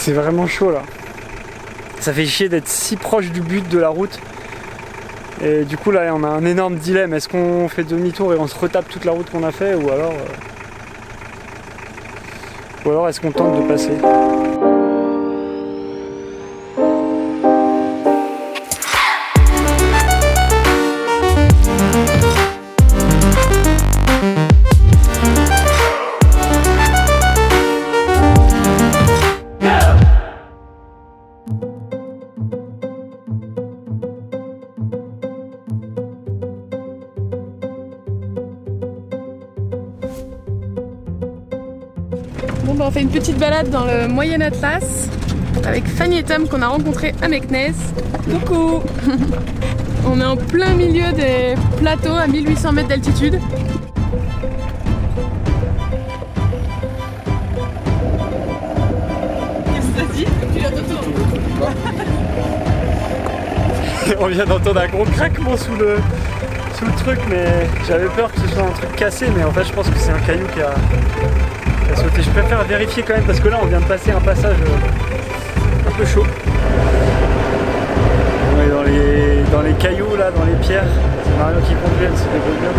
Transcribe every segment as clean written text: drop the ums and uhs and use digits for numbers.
C'est vraiment chaud là. Ça fait chier d'être si proche du but de la route. Et du coup là on a un énorme dilemme. Est-ce qu'on fait demi-tour et on se retape toute la route qu'on a fait, ou alors est-ce qu'on tente de passer? Bon bah on fait une petite balade dans le Moyen Atlas avec Fanny et Tom qu'on a rencontrés à Meknès. Coucou. On est en plein milieu des plateaux à 1800 mètres d'altitude. Qu'est-ce que t'as dit? Tu l'as d'entendre. On vient d'entendre un gros craquement sous le truc, mais j'avais peur que ce soit un truc cassé, mais en fait je pense que c'est un caillou qui a sauté. Je préfère vérifier quand même parce que là on vient de passer un passage un peu chaud. On est dans les cailloux là, dans les pierres. C'est Mario qui conduit, elle se débrouille bien.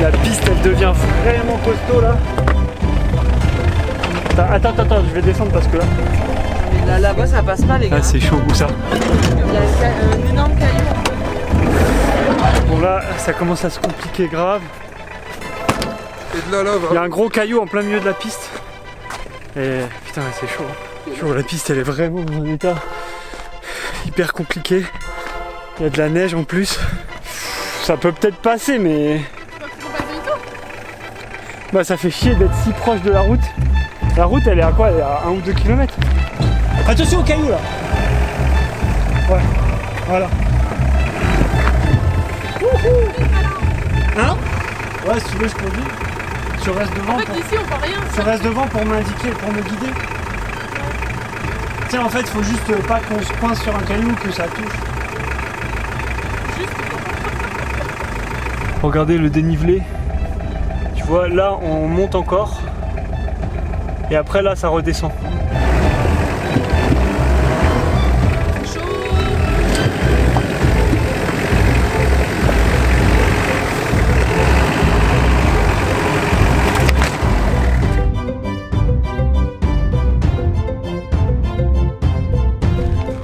La piste elle devient vraiment costaud là. Attends, je vais descendre parce que là... Mais là-bas ça passe pas les gars. Ah c'est chaud, où ça? Il y a un énorme caillou. Bon là ça commence à se compliquer grave. Et de la lave. Il y a un gros caillou en plein milieu de la piste. Et putain c'est chaud. Chaud, la piste elle est vraiment dans un état hyper compliqué. Il y a de la neige en plus. Ça peut peut-être passer mais... Bah ça fait chier d'être si proche de la route. La route elle est à quoi? Elle est à 1 ou 2 km. Attention au caillou là. Ouais, voilà. Hein? Ouais si tu veux je conduis. Tu restes devant. En fait ici on voit rien. Tu restes devant pour m'indiquer, pour me guider. Tiens en fait faut juste pas qu'on se coince sur un caillou, que ça touche. Regardez le dénivelé. Tu vois là on monte encore. Et après là ça redescend.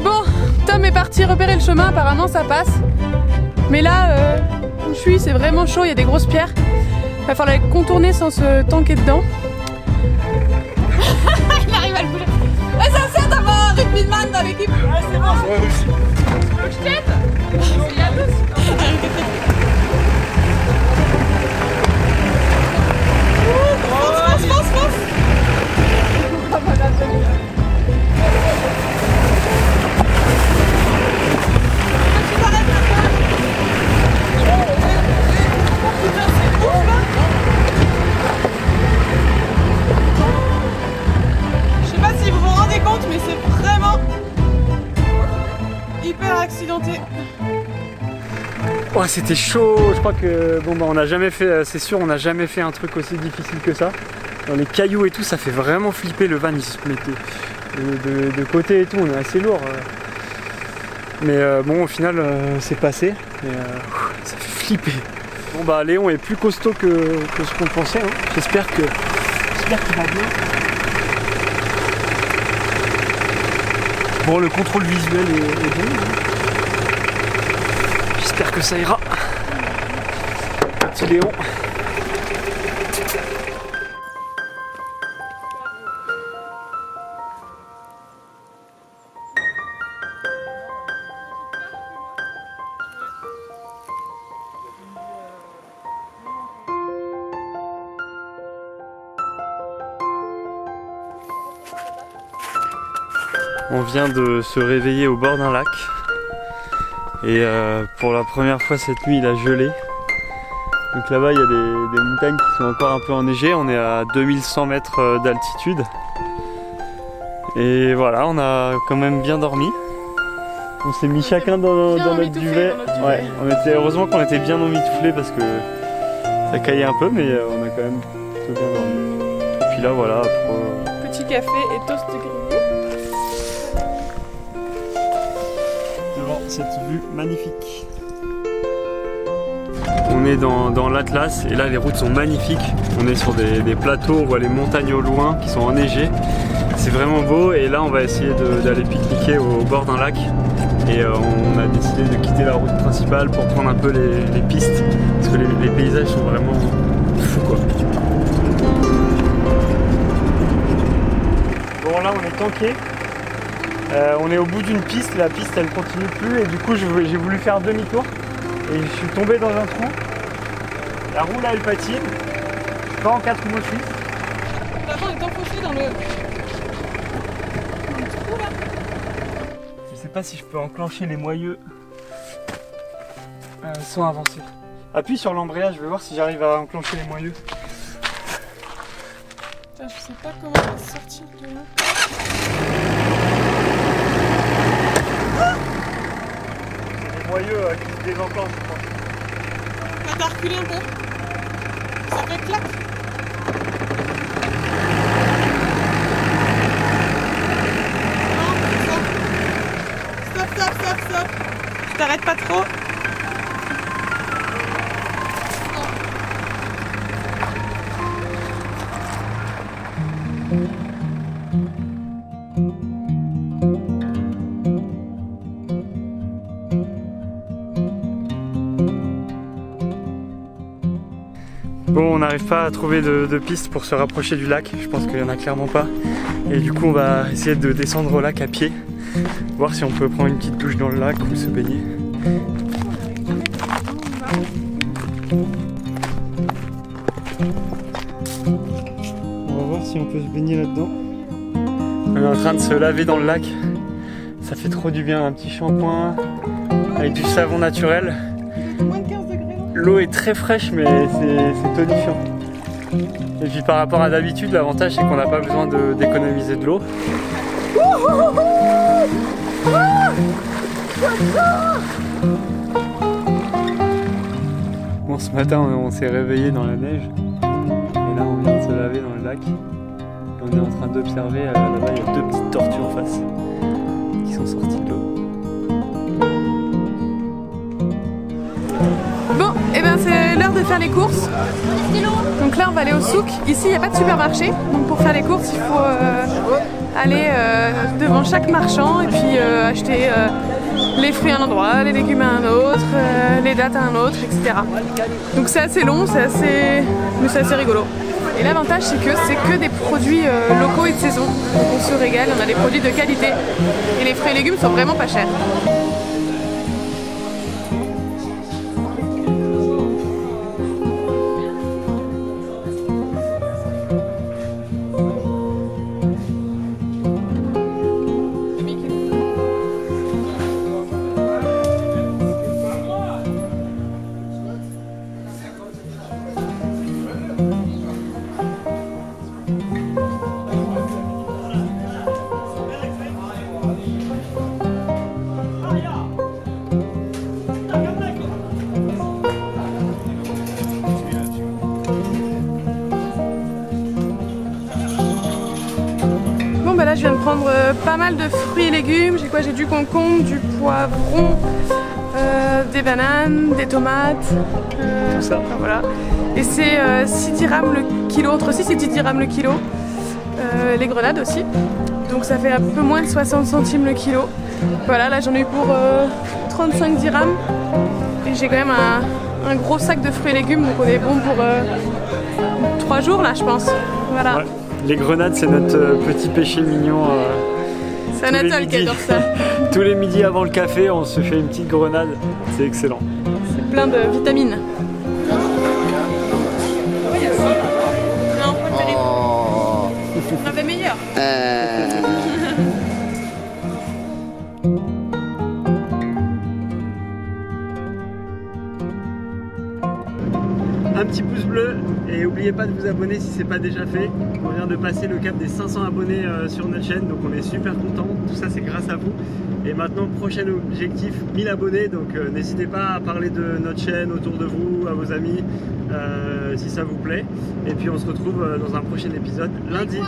Bon, Tom est parti repérer le chemin, apparemment ça passe. Mais là, où je suis, c'est vraiment chaud, il y a des grosses pierres. Il va falloir contourner sans se tanker dedans. Il arrive à le bouger. Ouais, c'est ça d'avoir un rugbyman dans l'équipe. Ouais, c'est bon. Ouais, aussi. Tu veux que je t'aide? Il y a tous. Fonce. Je sais pas si vous vous rendez compte, mais c'est vraiment hyper accidenté. Ouais c'était chaud, je crois que bon bah on n'a jamais fait, c'est sûr on n'a jamais fait un truc aussi difficile que ça. Dans les cailloux et tout ça fait vraiment flipper, le van il se mettait de côté et tout, on est assez lourd. Mais bon au final c'est passé et ça fait flipper. Bon bah Léon est plus costaud que ce qu'on pensait, hein. J'espère qu'il va bien. Bon le contrôle visuel est bon. J'espère que ça ira. Petit Léon. On vient de se réveiller au bord d'un lac et pour la première fois cette nuit il a gelé. Donc là-bas il y a des montagnes qui sont encore un peu enneigées, on est à 2100 mètres d'altitude. Et voilà, on a quand même bien dormi. On s'est mis chacun dans notre duvet. Ouais, heureusement qu'on était bien emmitouflés parce que ça caillait un peu, mais on a quand même plutôt bien dormi. Et puis là, voilà. Petit café et toast grillé. Devant cette vue magnifique. On est dans l'Atlas et là les routes sont magnifiques. On est sur des plateaux, on voit les montagnes au loin qui sont enneigées. C'est vraiment beau et là on va essayer d'aller pique-niquer au bord d'un lac. Et on a décidé de quitter la route principale pour prendre un peu les pistes. Parce que les paysages sont vraiment fous quoi. Bon là on est tanké. On est au bout d'une piste, la piste elle continue plus et du coup j'ai voulu faire demi-tour. Et je suis tombé dans un trou. La roue là elle patine. Je suis pas en 4 roues suisses. L'avant est enfoncé dans le trou là. Je sais pas si je peux enclencher les moyeux sans avancer. Appuie sur l'embrayage, je vais voir si j'arrive à enclencher les moyeux. Putain, je sais pas comment on va sortir de là. Les moyeux qui se désenclenchent je crois. T'as reculé un peu. Ça fait clac. Non, stop. Je t'arrête pas trop. Bon, on n'arrive pas à trouver de piste pour se rapprocher du lac, je pense qu'il n'y en a clairement pas. Et du coup on va essayer de descendre au lac à pied, voir si on peut prendre une petite douche dans le lac ou se baigner. On va voir si on peut se baigner là-dedans. On est en train de se laver dans le lac, ça fait trop du bien, un petit shampoing avec du savon naturel. L'eau est très fraîche mais c'est tonifiant. Et puis par rapport à d'habitude, l'avantage c'est qu'on n'a pas besoin d'économiser de l'eau. Bon, ce matin on s'est réveillé dans la neige et là on vient de se laver dans le lac. Et on est en train d'observer, là-bas il y a 2 petites tortues en face qui sont sorties de l'eau. Bon, et ben c'est l'heure de faire les courses. Donc là on va aller au souk. Ici il n'y a pas de supermarché. Donc pour faire les courses il faut aller devant chaque marchand et puis acheter les fruits à un endroit, les légumes à un autre, les dates à un autre, etc. Donc c'est assez long, mais c'est assez rigolo. Et l'avantage c'est que des produits locaux et de saison. Donc on se régale, on a des produits de qualité. Et les fruits et légumes sont vraiment pas chers. Là je viens de prendre pas mal de fruits et légumes. J'ai quoi? J'ai du concombre, du poivron, des bananes, des tomates, tout ça. Enfin, voilà. Et c'est 6 dirhams le kilo, entre 6 et 10 dirhams le kilo. Les grenades aussi. Donc ça fait un peu moins de 60 centimes le kilo. Voilà, là j'en ai eu pour 35 dirhams. Et j'ai quand même un gros sac de fruits et légumes, donc on est bon pour 3 jours là je pense. Voilà. Ouais. Les grenades, c'est notre petit péché mignon. C'est Anatole qui adore ça. Tous les midis avant le café, on se fait une petite grenade. C'est excellent. C'est plein de vitamines. Non, pas terrible. On avait meilleur. un petit pouce bleu et n'oubliez pas de vous abonner si c'est pas déjà fait. On vient de passer le cap des 500 abonnés sur notre chaîne, donc on est super content. Tout ça c'est grâce à vous. Et maintenant prochain objectif 1000 abonnés, donc n'hésitez pas à parler de notre chaîne autour de vous, à vos amis, si ça vous plaît. Et puis on se retrouve dans un prochain épisode lundi.